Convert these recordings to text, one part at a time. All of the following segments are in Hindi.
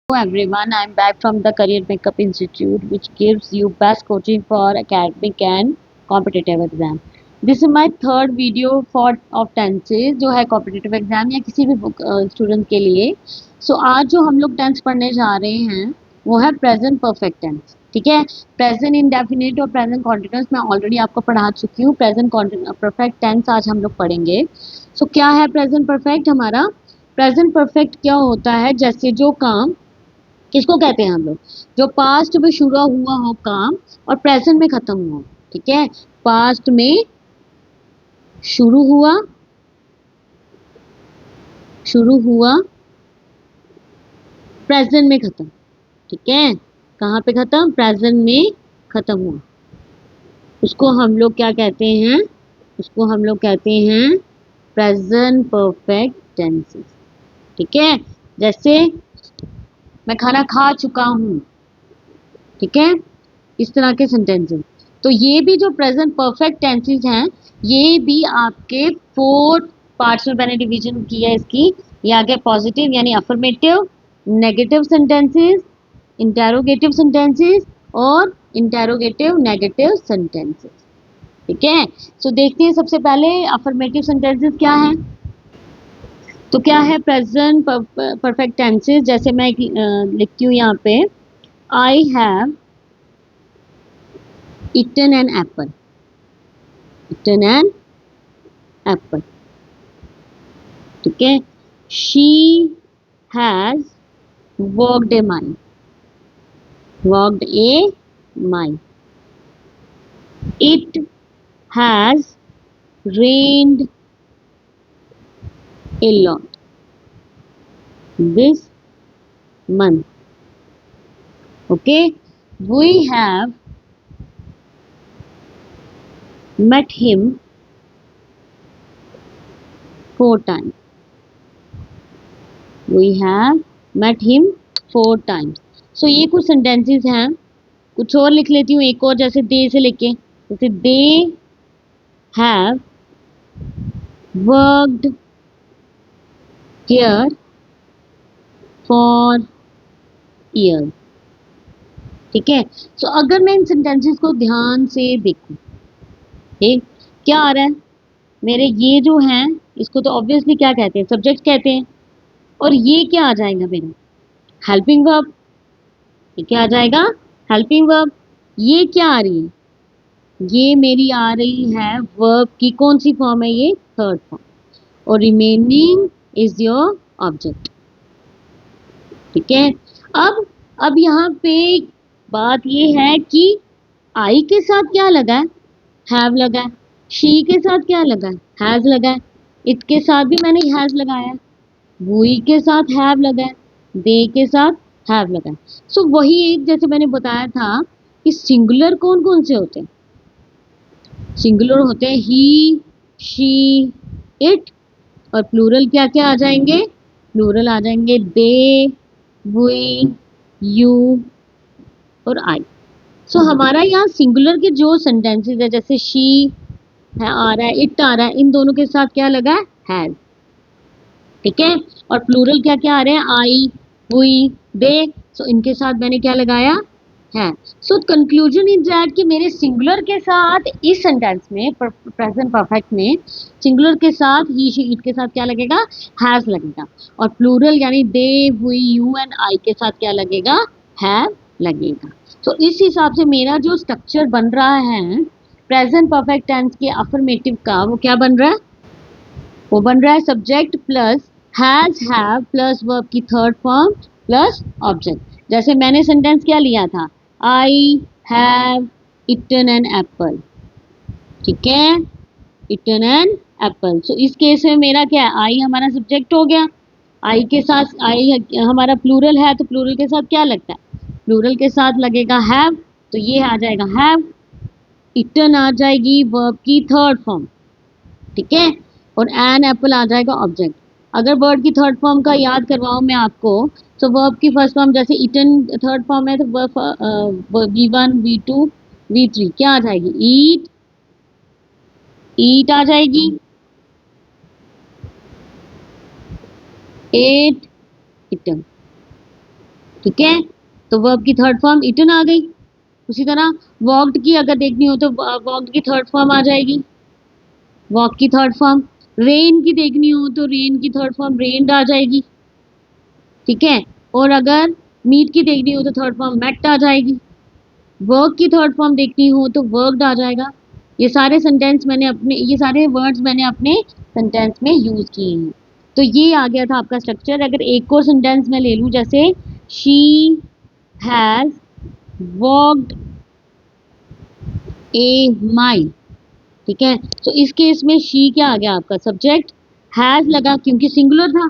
Everyone, I'm back from the Career Makeup Institute, which gives you best coaching for academic and competitive exam. This is my third video for of tenses जो है competitive exam या किसी भी स्टूडेंट के लिए. आज जो हम लोग टेंस पढ़ने जा रहे हैं वो है प्रेजेंट परफेक्ट टेंस. ठीक है, प्रेजेंट इंडेफिनिट और प्रेजेंट कॉन्टिन्यूस मैं ऑलरेडी आपको पढ़ा चुकी हूँ. प्रेजेंट परफेक्ट टेंस आज हम लोग पढ़ेंगे. क्या है प्रेजेंट परफेक्ट? हमारा प्रेजेंट परफेक्ट क्या होता है? जैसे जो काम किसको कहते हैं हम लोग, जो पास्ट में शुरू हुआ हो काम और प्रेजेंट में खत्म हुआ. ठीक है, पास्ट में शुरू हुआ, प्रेजेंट में खत्म. ठीक है, कहाँ पे खत्म? प्रेजेंट में खत्म हुआ. उसको हम लोग क्या कहते हैं? उसको हम लोग कहते हैं प्रेजेंट परफेक्ट टेंसेस. ठीक है, जैसे मैं खाना खा चुका हूँ. ठीक है, इस तरह के सेंटेंसेस. तो ये भी जो प्रेजेंट परफेक्ट टेंसेस हैं ये भी आपके 4 पार्ट्स में मैंने डिवीजन किया है इसकी. ये आ गया पॉजिटिव यानी affirmative, negative sentences, interrogative sentences और इंटेरोगेटिव नेगेटिव सेंटेंसेस. ठीक है, देखते हैं सबसे पहले अफर्मेटिव सेंटेंसेस क्या है. तो क्या है प्रेजेंट परफेक्ट टेंसेस? जैसे मैं लिखती हूँ यहाँ पे, I have eaten an apple. Eaten an apple. ठीक है, she has walked a mile. Walked a mile. It has rained a lot this month. Okay, we have met him 4 times. We have met him 4 times. ये कुछ सेंटेंसेस हैं. कुछ और लिख लेती हूँ एक और, जैसे दे से लेके, जैसे they have worked here for years. ठीक है, अगर मैं इन सेंटेंसेस को ध्यान से देखूं, ठीक, क्या आ रहा है मेरे? ये जो हैं इसको तो ऑब्वियसली क्या कहते हैं? सब्जेक्ट कहते हैं. और ये क्या आ जाएगा मेरा? Helping verb. ये क्या आ जाएगा? Helping verb. ये क्या आ रही है? ये मेरी आ रही है वर्ब की कौन सी फॉर्म है? ये थर्ड फॉर्म. और रिमेनिंग इज योर ऑब्जेक्ट. ठीक है, अब यहाँ पे बात ये है कि आई के साथ क्या लगा है? हैव लगा है. शी के साथ क्या लगा है? हैज लगा है. इट के साथ भी मैंने हैज लगाया है. वी के साथ हैव लगा है. दे के साथ हैव लगा है. वही एक जैसे मैंने बताया था कि सिंगुलर कौन कौन से होते हैं? सिंगुलर होते हैं ही, शी, इट. और प्लूरल क्या क्या आ जाएंगे? प्लूरल आ जाएंगे दे, वी, यू और आई. हमारा यहाँ सिंगुलर के जो सेंटेंसेस है, जैसे शी है आ रहा है, इट आ रहा है, इन दोनों के साथ क्या लगा है? हैज. ठीक है, और प्लूरल क्या क्या आ रहे हैं? आई, वी, दे. इनके साथ मैंने क्या लगाया? है. कंक्लूजन इज दैट कि मेरे सिंगुलर के साथ इस सेंटेंस में प्रेजेंट परफेक्ट में सिंगुलर के साथ ही, शी, इट के साथ क्या लगेगा? हैज लगेगा. और प्लूरल यानी दे, वी, यू एंड आई के साथ क्या लगेगा? हैव लगेगा. इस हिसाब से मेरा जो स्ट्रक्चर बन रहा है प्रेजेंट परफेक्ट टेंस के अफर्मेटिव का, वो क्या बन रहा है? वो बन रहा है subject plus has, have plus verb की थर्ड फॉर्म प्लस ऑब्जेक्ट. जैसे मैंने सेंटेंस क्या लिया था? I have eaten an apple. ठीक है, इटन एन एप्पल. इस केस में मेरा क्या है? आई हमारा सब्जेक्ट हो गया. आई के साथ, आई हमारा प्लूरल है तो प्लूरल के साथ क्या लगता है? प्लूरल के साथ लगेगा हैव. ये आ जाएगा हैव. इटन आ जाएगी वर्ब की थर्ड फॉर्म. ठीक है, और एन एप्पल आ जाएगा ऑब्जेक्ट. अगर वर्ड की थर्ड फॉर्म का याद करवाऊं मैं आपको, वर्ब की फर्स्ट फॉर्म जैसे इटन थर्ड फॉर्म है तो V1, V2, V3 क्या आ जाएगी? ईट, ईट आ जाएगी. Ate, eaten. ठीक है, तो वर्ब की थर्ड फॉर्म इटन आ गई। उसी तरह वॉक्ड की अगर देखनी हो तो वॉक्ड की थर्ड फॉर्म आ जाएगी, वॉक की थर्ड फॉर्म। रेन की देखनी हो तो रेन की थर्ड फॉर्म रेन्ड आ जाएगी। ठीक है, और अगर मीट की देखनी हो तो थर्ड फॉर्म मेट आ जाएगी। वर्क की थर्ड फॉर्म देखनी हो तो वर्कड आ जाएगा। ये सारे वर्ड्स मैंने अपने सेंटेंस में यूज किए हैं। तो ये आ गया था आपका स्ट्रक्चर। अगर एक और सेंटेंस मैं ले लूं, जैसे she has walked a mile. ठीक है, तो इस केस में शी क्या आ गया आपका सब्जेक्ट, हैज लगा क्योंकि सिंगुलर था।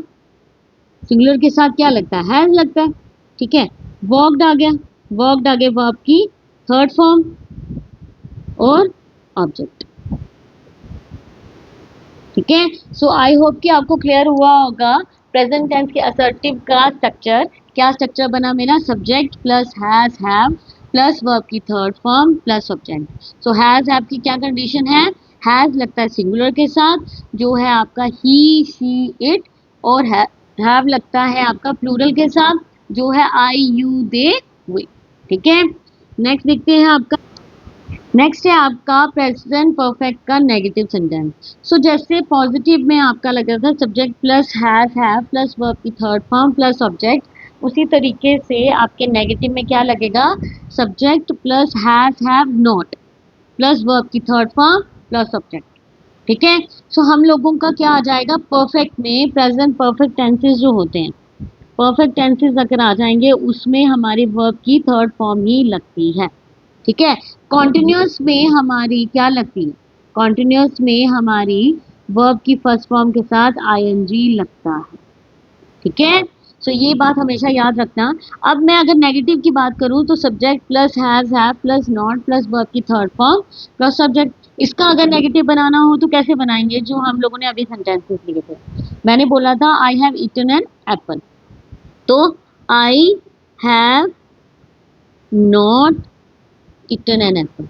सिंगुलर के साथ क्या लगता है, हैज लगता है। ठीक है, वॉकड आ गया, वॉकड आ गया वर्ब की थर्ड फॉर्म और ऑब्जेक्ट। ठीक है, सो आई होप कि आपको क्लियर हुआ होगा प्रेजेंट टेंस के असर्टिव का स्ट्रक्चर। क्या स्ट्रक्चर बना मेरा, subject plus has have plus verb की third form plus object. So has have की क्या कंडीशन है, हैज लगता है सिंगुलर के साथ जो है आपका ही शी इट, और हैव लगता है आपका प्लूरल के साथ जो है आई यू दे वी। ठीक है, नेक्स्ट देखते हैं आपका। नेक्स्ट है आपका प्रेजेंट परफेक्ट का नेगेटिव सेंटेंस। सो जैसे पॉजिटिव में आपका लग रहा था subject plus has have plus verb की थर्ड फॉर्म प्लस ऑब्जेक्ट, उसी तरीके से आपके नेगेटिव में क्या लगेगा, subject plus has have not plus verb की थर्ड फॉर्म प्लस ऑब्जेक्ट। ठीक है, सो हम लोगों का क्या आ जाएगा, परफेक्ट में प्रेजेंट परफेक्ट टेंसेस जो होते हैं, परफेक्ट टेंसेस अगर आ जाएंगे उसमें हमारी वर्ब की थर्ड फॉर्म ही लगती है। ठीक है, कॉन्टिन्यूअस में हमारी क्या लगती है, कॉन्टिन्यूअस में हमारी वर्ब की फर्स्ट फॉर्म के साथ आईएनजी लगता है। ठीक है, सो ये बात हमेशा याद रखना। अब मैं अगर नेगेटिव की बात करूं तो subject plus has have plus not plus verb की थर्ड फॉर्म प्लस सब्जेक्ट, इसका अगर नेगेटिव बनाना हो तो कैसे बनाएंगे, जो हम लोगों ने अभी सेंटेंसेस लिए थे। मैंने बोला था I have eaten an apple, तो I have not eaten an apple,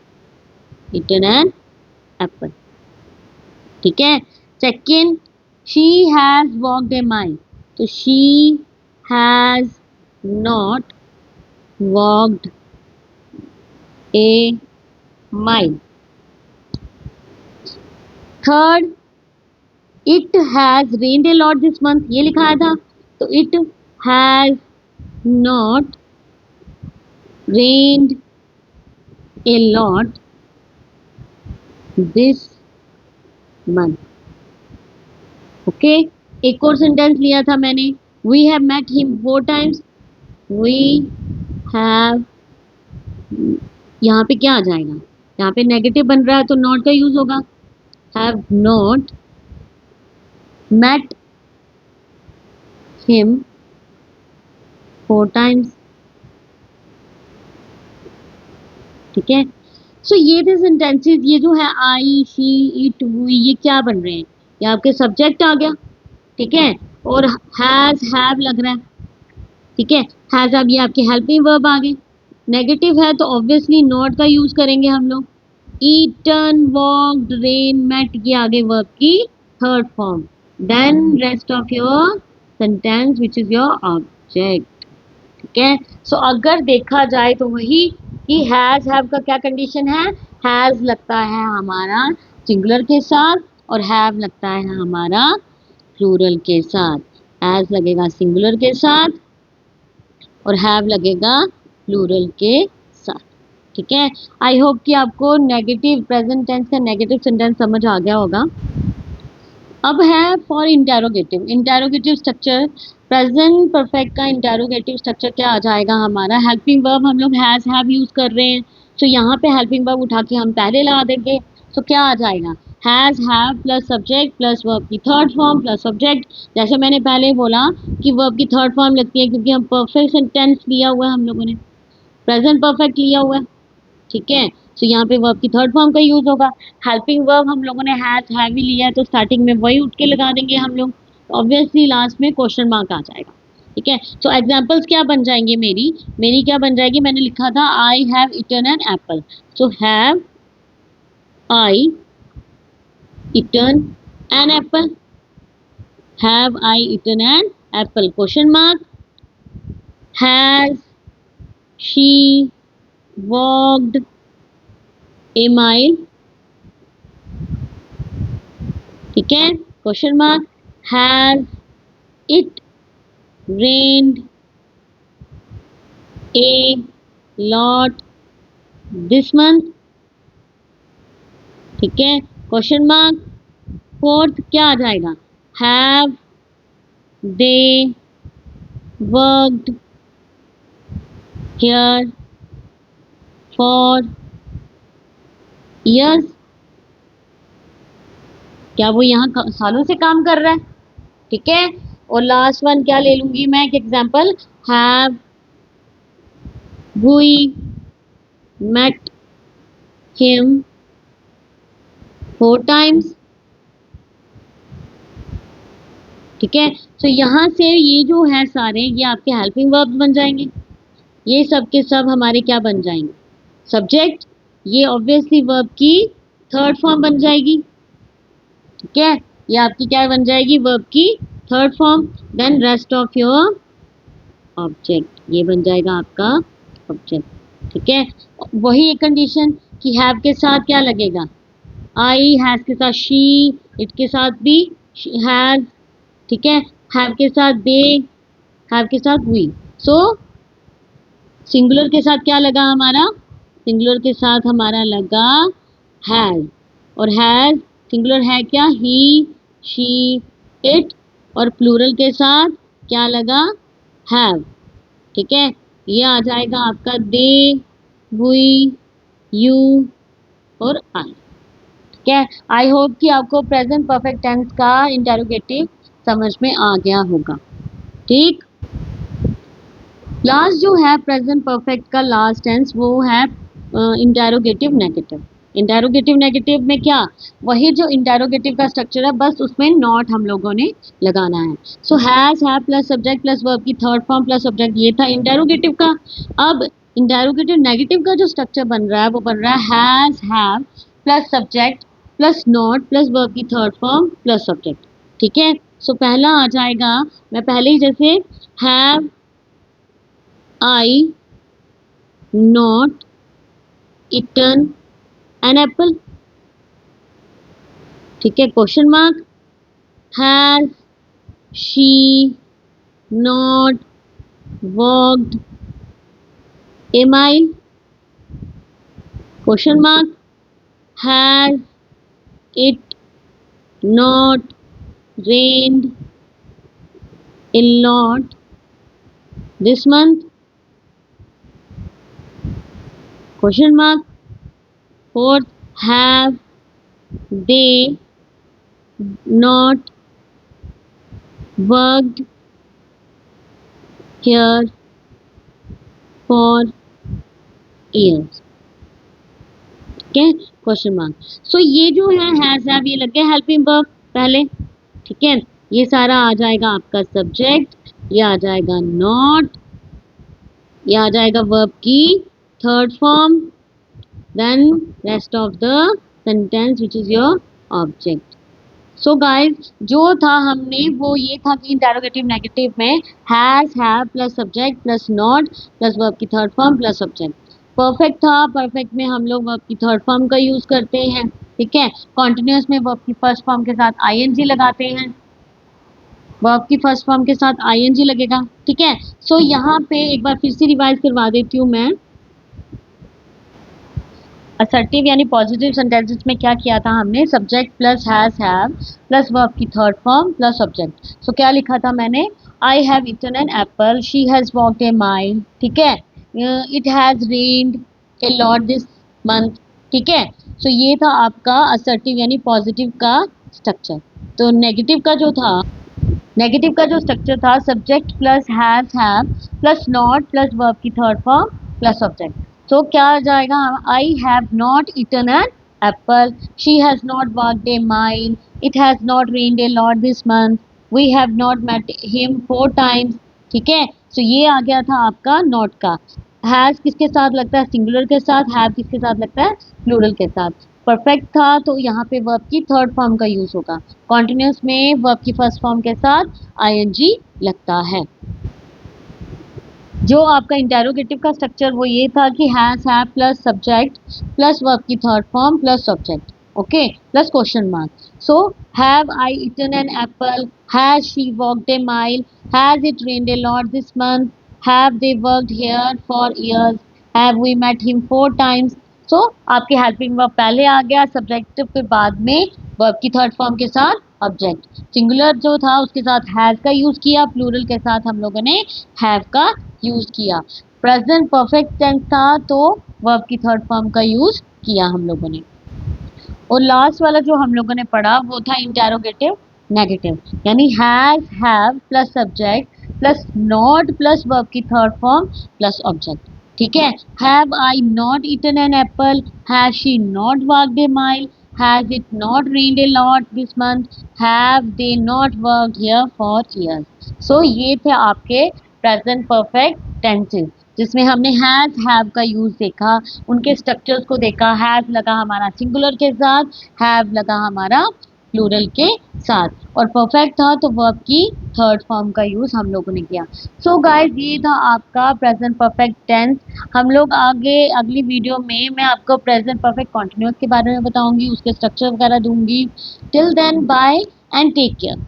eaten an apple. ठीक है, second she has walked a mile, तो she has not walked a mile. Third it has rained a lot this month, ये लिखाया था, तो it has not rained a lot this month. Okay, एक और सेंटेंस लिया था मैंने, we have met him 4 times, we have, यहाँ पे क्या आ जाएगा, यहाँ पे नेगेटिव बन रहा है तो नॉट का यूज होगा, have not met him 4 times। ठीक है, सो ये थे सेंटेंसेस, ये जो है आई शी इट वी, ये क्या बन रहे हैं, ये आपके सब्जेक्ट आ गया। ठीक है, और हैज हैव लग रहा है। ठीक है, हैज अब ये आपके हेल्पिंग वर्ब आ गए। नेगेटिव है तो ऑब्वियसली नॉट का यूज करेंगे हम लोग। ईटन वॉक्ड रेन मेट, ये आगे वर्ब की third form, then rest of your sentence which is your object. ठीक है, सो अगर देखा जाए तो वही कि हैज हैव का क्या कंडीशन है, हैज लगता है हमारा सिंगुलर के साथ और हैव लगता है हमारा प्लूरल के साथ। हैज लगेगा सिंगुलर के साथ और हैव लगेगा प्लूरल के साथ। ठीक है, आई होप कि आपको नेगेटिव प्रेजेंट टेंस का नेगेटिव सेंटेंस समझ आ गया होगा। अब है for interrogative, interrogative structure, present perfect का इंटेरोगेटिव स्ट्रक्चर क्या आ जाएगा हमारा, हेल्पिंग वर्ब हम लोग हैज हैव यूज कर रहे हैं, तो यहाँ पे हेल्पिंग वर्ब उठा के हम पहले लगा देंगे, तो क्या आ जाएगा, has have plus subject plus verb की थर्ड फॉर्म प्लस सब्जेक्ट। जैसे मैंने पहले बोला कि वर्ब की थर्ड फॉर्म लगती है क्योंकि हम परफेक्ट सेंटेंस लिया हुआ है, हम लोगों ने प्रेजेंट परफेक्ट लिया हुआ है। ठीक है, तो यहाँ पे वर्ब की थर्ड फॉर्म का यूज होगा। हेल्पिंग वर्ब हम लोगों ने हैज हैव ही लिया है तो स्टार्टिंग में वही उठ के लगा देंगे हम लोग, ऑब्वियसली लास्ट में क्वेश्चन मार्क आ जाएगा। ठीक है, तो एग्जांपल्स क्या बन जाएंगे, मेरी मेरी क्या बन जाएगी, मैंने लिखा था I have eaten an apple, so have I eaten an apple, have I eaten an apple question mark, has she walked a mile, ठीक है। Question mark, has it rained a lot this month, ठीक है। क्वेश्चन मार्क, फोर्थ क्या आ जाएगा, have they worked here for years, क्या वो यहाँ सालों से काम कर रहा है, ठीक है। और लास्ट वन क्या ले लूंगी मैं एक example, have we met him 4 times, ठीक है। तो यहाँ से ये जो है सारे ये आपके हेल्पिंग वर्ब बन जाएंगे, ये सब के सब हमारे क्या बन जाएंगे, सब्जेक्ट। ये ऑब्वियसली वर्ब की थर्ड फॉर्म बन जाएगी, ठीक है। ये आपकी क्या बन जाएगी, वर्ब की third form. Then rest of your object, ये बन जाएगा आपका ऑब्जेक्ट, ठीक है। वही एक कंडीशन कि हैव के साथ क्या लगेगा, आई, हैज के साथ शी, इट के साथ भी हैज, ठीक है। हैव के साथ दे, हैव के साथ वी। सो सिंगुलर के साथ क्या लगा हमारा, सिंगुलर के साथ हमारा लगा हैज, और हैज सिंगुलर है क्या, ही शी इट, और प्लूरल के साथ क्या लगा, हैव, ठीक है। ये आ जाएगा आपका दे, वी, यू और आई, ठीक है। आई होप कि आपको प्रेजेंट परफेक्ट टेंस का इंटेरोगेटिव समझ में आ गया होगा, ठीक। लास्ट जो है प्रेजेंट परफेक्ट का लास्ट टेंस वो है इंटेरोगेटिव नेगेटिव। इंटेरोगेटिव नेगेटिव में क्या, वही जो इंटेरोगेटिव का स्ट्रक्चर है बस उसमें नॉट हम लोगों ने लगाना है। सो has, have plus subject plus verb की थर्ड फॉर्म प्लस सब्जेक्ट, ये था इंटेरोगेटिव का। अब इंटेरोगेटिव नेगेटिव का जो स्ट्रक्चर बन रहा है वो बन रहा है has, have plus subject plus not plus verb की थर्ड फॉर्म प्लस सब्जेक्ट, ठीक है। सो पहला आ जाएगा, मैं पहले ही जैसे have I not eaten an apple, ठीक है। Question mark, has she not walked a mile, question mark, has it not rained a lot this month, question mark. Fourth, have they not worked here for years, ठीक है। Question mark. सो ये जो है हैज, हैव, ये लग गया हेल्पिंग वर्ब पहले, ठीक है। ये सारा आ जाएगा आपका सब्जेक्ट, ये आ जाएगा नॉट, ये आ जाएगा वर्ब की third form, then rest of the sentence which is your object. So guys जो था हमने वो ये था कि इंटेरोगेटिव नेगेटिव में has, have plus subject plus not plus verb की third form plus subject. Perfect था, परफेक्ट में हम लोग वर्ब की थर्ड फॉर्म का यूज करते हैं, ठीक है। कॉन्टिन्यूअस में वर्ब की फर्स्ट फॉर्म के साथ आईएनजी लगाते हैं, वर्ब की फर्स्ट फॉर्म के साथ आईएनजी लगेगा, ठीक है। सो यहाँ पे एक बार फिर से रिवाइज करवा देती हूँ मैं। असर्टिव यानी पॉजिटिव सेंटेंसेस में क्या किया था हमने, subject plus has, have plus verb की third form plus subject. So क्या लिखा था मैंने, I have eaten an apple, she has walked a mile, ठीक है। It has rained a lot this month, ठीक है। सो ये था आपका असर्टिव यानी पॉजिटिव का स्ट्रक्चर। तो नेगेटिव का जो था, नेगेटिव का जो स्ट्रक्चर था subject plus has, have plus not plus verb की थर्ड फॉर्म प्लस सब्जेक्ट। तो क्या आ जाएगा, I have not eaten an apple, she has not walked a mile, it has not rained a lot this month, we have not met him 4 times, ठीक है। तो ये आ गया था आपका नॉट का। हैज किसके साथ लगता है, सिंगुलर के साथ, हैव किसके साथ लगता है, प्लूरल के साथ। परफेक्ट था तो यहाँ पे वर्ब की थर्ड फॉर्म का यूज होगा, कॉन्टिन्यूअस में वर्ब की फर्स्ट फॉर्म के साथ आईएनजी लगता है। जो आपका इंटेरोगेटिव का स्ट्रक्चर वो ये था कि has have plus subject plus verb की third form plus subject, okay, plus question mark. So have I eaten an apple, has she walked a mile, has it rained a lot this month, have they worked here for years, have we met him 4 times. सो आपके हेल्पिंग वर्ब पहले आ गया, सब्जेक्टिव के बाद में वर्ब की थर्ड फॉर्म के साथ ऑब्जेक्ट। सिंगुलर जो था उसके साथ हैज का यूज किया, प्लूरल के साथ हम लोगों ने हैव का यूज किया। प्रेजेंट परफेक्ट टेंस था तो वर्ब की थर्ड फॉर्म का यूज किया हम लोगों ने। और लास्ट वाला जो हम लोगों ने पढ़ा वो था इंटेरोगेटिव नेगेटिव, यानी has have plus subject plus not plus verb की थर्ड फॉर्म प्लस ऑब्जेक्ट। ठीक है, have I not eaten an apple, has she not walked a mile, has it not rained a lot this month, have they not worked here for years. So ये थे आपके प्रेजेंट परफेक्ट टेंसेस जिसमें हमने हैज हैव का यूज देखा, उनके स्ट्रक्चर्स को देखा। हैव लगा हमारा सिंगुलर के साथ, हैव लगा हमारा प्लूरल के साथ, और परफेक्ट था तो वर्ब की थर्ड फॉर्म का यूज हम लोगों ने किया। सो गाइस ये था आपका प्रेजेंट परफेक्ट टेंस। हम लोग आगे अगली वीडियो में मैं आपको प्रेजेंट परफेक्ट कॉन्टिन्यूअस के बारे में बताऊंगी, उसके स्ट्रक्चर वगैरह दूंगी। Till then bye and take care.